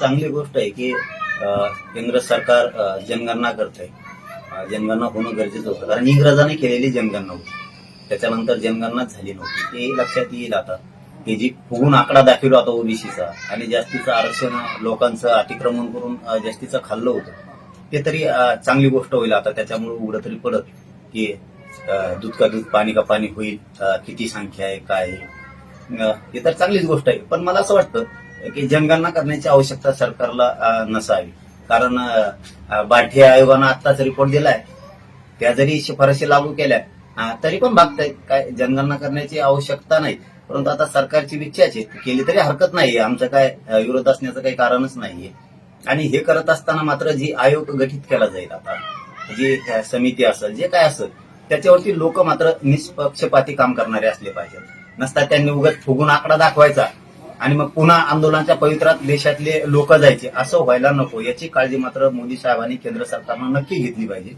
चांगली गोष्ट आहे की केंद्र सरकार जनगणना करतंय. जनगणना होणं गरजेचं होतं, कारण इंग्रजांनी केलेली जनगणना होती, त्याच्यानंतर जनगणना झाली नव्हती. ते लक्षात येईल आता की जी फुगून आकडा दाखवला होता ओबीसीचा आणि जास्तीचं आरक्षण लोकांचं अतिक्रमण करून जास्तीचं खाल्लं होतं, ते तरी चांगली गोष्ट होईल. आता त्याच्यामुळे उघडं तरी पडत की दूध का दूध पाणी का पाणी होईल, किती संख्या आहे काय आहे. हे तर चांगलीच गोष्ट आहे, पण मला असं वाटतं की जनगणना करण्याची आवश्यकता सरकारला नसावी. कारण बाठी आयोगानं आत्ताच रिपोर्ट दिलाय, त्या जरी शिफारशी लागू केल्या तरी पण भागतायत. काय जनगणना करण्याची आवश्यकता नाही, परंतु आता सरकारची इच्छाच आहे, केली तरी हरकत नाहीये. आमचं काय विरोध असण्याचं काही कारणच नाहीये. आणि हे करत असताना मात्र जी आयोग गठीत केला जाईल, आता जी समिती असेल जे काय असेल, त्याच्यावरती लोक मात्र निष्पक्षपाती काम करणारे असले पाहिजेत. नसता त्यांनी उगाच फुगून आकडा दाखवायचा आणि मग पुन्हा आंदोलनाच्या पवित्रात देशातले लोक जायचे, असं व्हायला नको. याची काळजी मात्र मोदी साहेबांनी केंद्र सरकारनं नक्की घेतली पाहिजे.